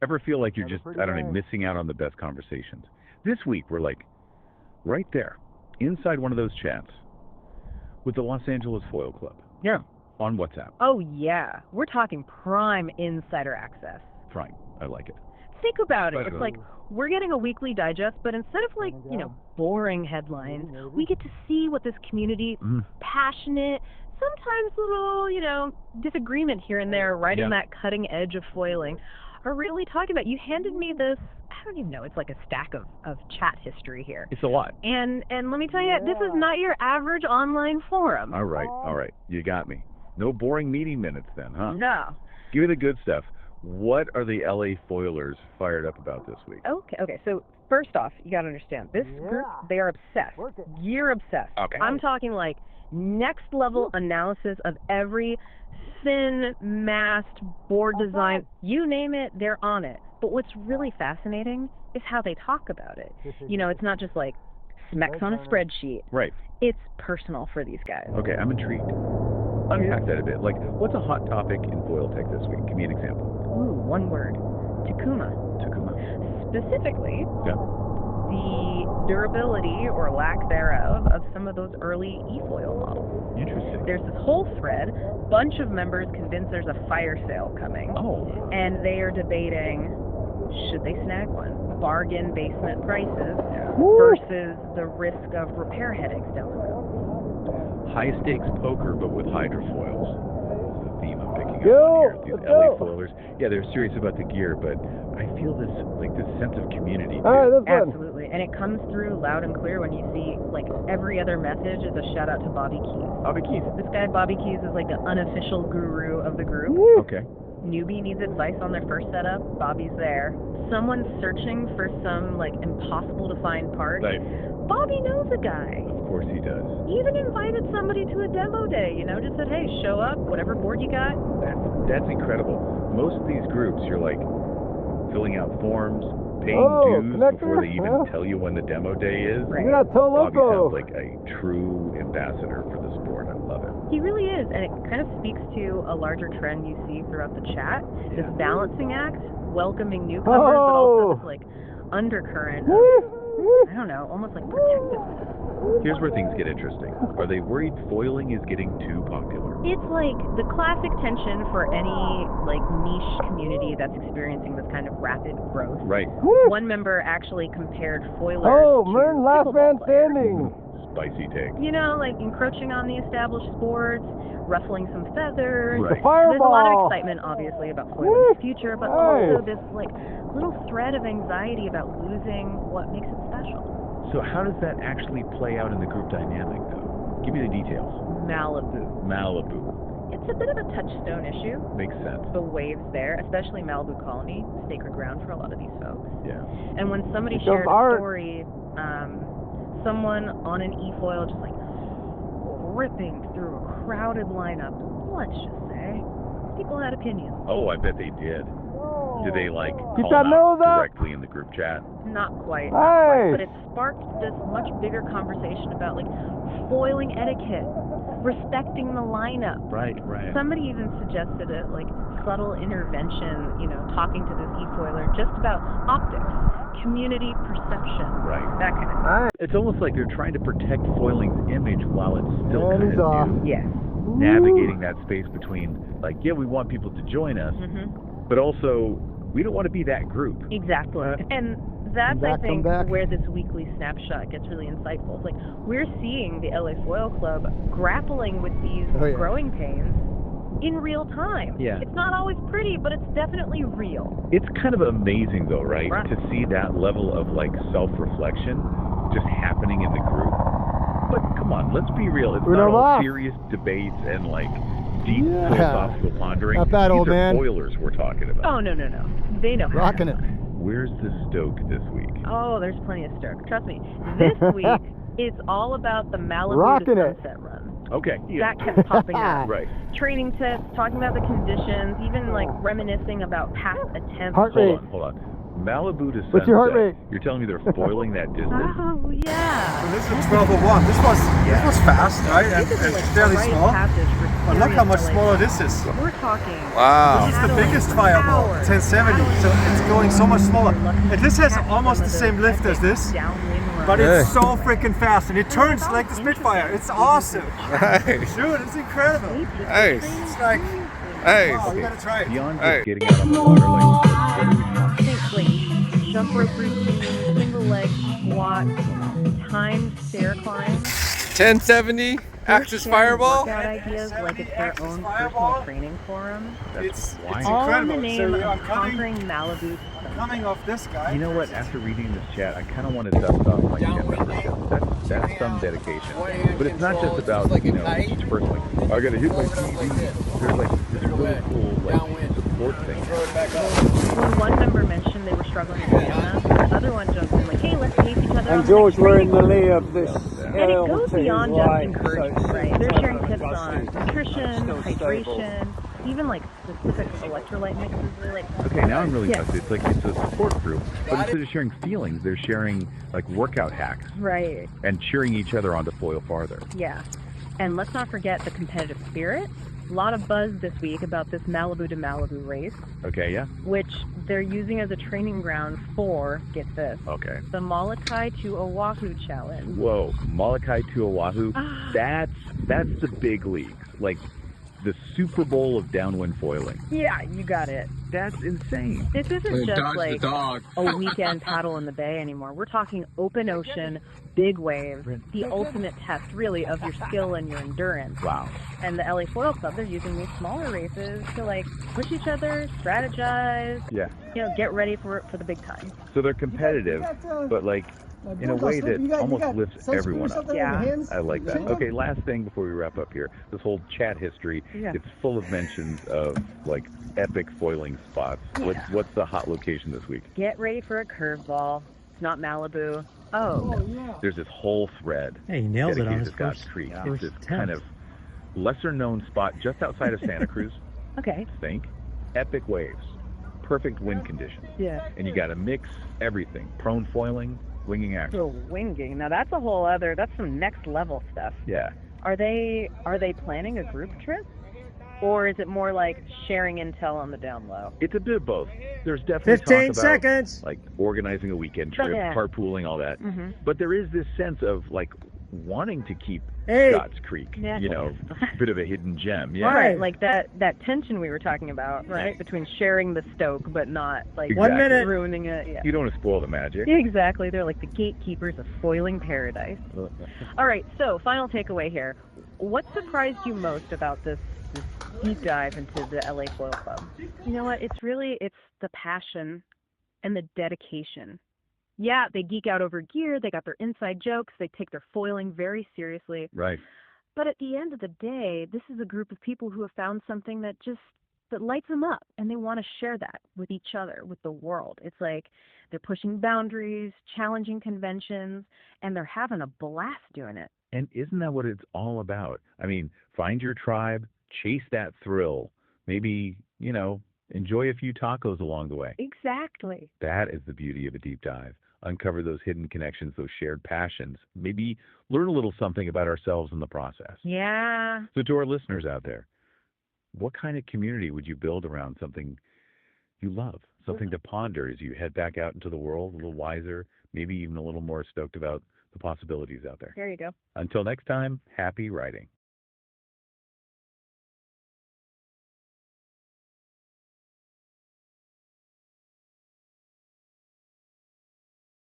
Ever feel like you're just, I don't know, missing out on the best conversations? This week, we're like right there, inside one of those chats with the Los Angeles Foil Club. Yeah. On WhatsApp. Oh, yeah. We're talking prime insider access. Prime. I like it. Think about it. It's like we're getting a weekly digest, but instead of like, boring headlines, we get to see what this community, passionate, sometimes little, disagreement here and there, right in that cutting edge of foiling, are really talking about. You handed me this, I don't even know, it's like a stack of chat history here. It's a lot. And let me tell you, this is not your average online forum. All right. You got me. No boring meeting minutes then, huh? No. Give me the good stuff. What are the LA Foilers fired up about this week? Okay. So first off, you got to understand, this group, they are obsessed. Gear obsessed. Okay. I'm talking like next level analysis of every thin, mast, board design, you name it, they're on it. But what's really fascinating is how they talk about it. It's not just like specs on a spreadsheet. Right. It's personal for these guys. Okay, I'm intrigued. Unpack that a bit. Like, what's a hot topic in foil tech this week? Give me an example. Ooh, one word. Takuma. Specifically, the durability or lack thereof of some of those early e-foil models. Interesting. There's this whole thread, bunch of members convinced there's a fire sale coming. Oh. And they are debating, should they snag one? Bargain basement prices versus the risk of repair headaches down the road. High stakes poker, but with hydrofoils. The theme I'm picking up on here. These LA foilers. Yeah, they're serious about the gear, but I feel this sense of community too. Absolutely. And it comes through loud and clear when you see every other message is a shout out to Bobby Keys. Bobby Keys. This guy Bobby Keys is like the unofficial guru of the group. Okay. Newbie needs advice on their first setup, Bobby's there. Someone's searching for some impossible to find part. Right. Bobby knows a guy. Of course he does. He even invited somebody to a demo day, just said, hey, show up, whatever board you got. That's incredible. Most of these groups, you're filling out forms, paying dues before they even tell you when the demo day is. Right. Bobby sounds like a true ambassador for the sport. I love it. He really is, and it kind of speaks to a larger trend you see throughout the chat. This balancing act, welcoming newcomers, but also this undercurrent of, I don't know, almost like protectiveness. Here's where things get interesting. Are they worried foiling is getting too popular? It's like the classic tension for any niche community that's experiencing this kind of rapid growth. Right. One member actually compared foilers to Mern, last man standing. Spicy take. Encroaching on the established sports, ruffling some feathers. Right. The fireball. There's a lot of excitement, obviously, about foiling's future, but also this little thread of anxiety about losing what makes it special. So how does that actually play out in the group dynamic, though? Give me the details. Malibu. It's a bit of a touchstone issue. Makes sense. The waves there, especially Malibu Colony, sacred ground for a lot of these folks. Yeah. And when somebody shared a story, someone on an e-foil just ripping through a crowded lineup, let's just say, people had opinions. Oh, I bet they did. Did they call that them out nose up? directly in the group chat? Not quite, Hey! but it sparked this much bigger conversation about foiling etiquette, respecting the lineup. Right. Somebody even suggested it subtle intervention, talking to this e-foiler just about optics, community perception, that kind of thing. It's almost like they're trying to protect foiling's image while it's still kind of new. Yes. Navigating that space between we want people to join us, but also we don't want to be that group. Exactly. And that's, I think, where this weekly snapshot gets really insightful. It's we're seeing the LA Foil Club grappling with these growing pains in real time. Yeah. It's not always pretty, but it's definitely real. It's kind of amazing, though, right? To see that level of self-reflection just happening in the group. But come on, let's be real. It's not all serious debates and deep philosophical pondering. Not bad, old man. These are foilers we're talking about. Oh, no. They know. Rocking it. Where's the stoke this week? Oh, there's plenty of stoke. Trust me. This week, it's all about the Malibu to Sunset Run. Okay. That kept popping up. Right. Training tips, talking about the conditions, even reminiscing about past attempts. Heart rate. Hold on. Malibu to What's your heart Sunset. rate? You're telling me they're foiling that distance? Oh, yeah. So this is a 1201. This was fast, right? This is And like fairly a rite of small. passage for But look how much serious smaller LA. this is. We're talking. Wow. This is the Paddling biggest for fireball, hours. 1070. So it's going so much smaller. And this has almost the same lift as this, but it's so freaking fast, and it turns like the Spitfire. It's awesome. Nice. Dude, it's incredible. Nice. It's like, Nice. wow, you gotta try it. Beyond Hey. just getting out on the water, like, what are we talking? Think like jump rope routine, single leg squat, timed stair climb. 1070 Axis Sharing Fireball. Workout ideas like it's their own Fireball. personal training forum. It's wild. All in the incredible. name So I'm of conquering Malibu. coming off this guy. You know what? After reading this chat, I kind of want to dust off my gym membership. That's some dedication. But it's not just about, you know, each person like, I gotta hit my TV. There's like this really cool like support thing. When one member mentioned they were struggling with stamina, the other one jumps in like, hey, let's pace each other. And on the George, next we're in the training. lee of this And it goes hill beyond to just right, encouragement, so right? They're it's sharing tips gusty. on nutrition, Still stable. hydration, even like specific electrolyte mixes. They're like, Okay, now I'm really Yeah. busted. It's like it's a support group, but instead of sharing feelings, they're sharing like workout hacks right, and cheering each other on to foil farther. yeah. And let's not forget the competitive spirit. A lot of buzz this week about this Malibu to Malibu race, Okay, yeah? which they're using as a training ground for, get this, Okay. the Molokai to Oahu challenge. Whoa, Molokai to Oahu, Ah. that's the big leagues. Like the Super Bowl of downwind foiling. Yeah, you got it. That's insane. This isn't just like dog. a weekend paddle in the bay anymore. We're talking open ocean, big waves, the ultimate test really of your skill and your endurance. Wow. And the LA Foil Club, they're using these smaller races to like push each other, strategize, Yeah. you know, get ready for the big time. So they're competitive, but like in a way that almost lifts everyone up. Yeah. I like that. Okay, last thing before we wrap up here. This whole chat history, Yeah. it's full of mentions of like epic foiling spots. What's the hot location this week? Get ready for a curveball. It's not Malibu. Oh, There's this whole thread Hey, he nailed it on dedicated his to Scotts first, Creek. first It's this attempt. kind of lesser known spot just outside of Santa Cruz. okay. Think epic waves, perfect wind conditions, Yeah. and you got to mix everything: prone foiling, winging action. So winging. Now that's a whole other. That's some next level stuff. Yeah. Are they planning a group trip, or is it more like sharing intel on the down low? It's a bit of both. There's definitely 15 talk about seconds. like organizing a weekend trip, Yeah. carpooling, all that. Mm-hmm. But there is this sense of like wanting to keep Hey. Scotts Creek, Yeah. you know, bit of a hidden gem. Yeah. Right, like that tension we were talking about, right, between sharing the stoke but not like Exactly. 1 minute. ruining it. Yeah. You don't want to spoil the magic. Yeah, exactly. They're like the gatekeepers of foiling paradise. All right, so final takeaway here. What surprised you most about this deep dive into the LA Foil Club? You know what? It's the passion and the dedication. Yeah, they geek out over gear. They got their inside jokes. They take their foiling very seriously. Right. But at the end of the day, this is a group of people who have found something that lights them up, and they want to share that with each other, with the world. It's like they're pushing boundaries, challenging conventions, and they're having a blast doing it. And isn't that what it's all about? I mean, find your tribe, chase that thrill, maybe, you know, enjoy a few tacos along the way. Exactly. That is the beauty of a deep dive. Uncover those hidden connections, those shared passions, maybe learn a little something about ourselves in the process. Yeah. So to our listeners out there, what kind of community would you build around something you love, something to ponder as you head back out into the world, a little wiser, maybe even a little more stoked about the possibilities out there? There you go. Until next time, happy writing.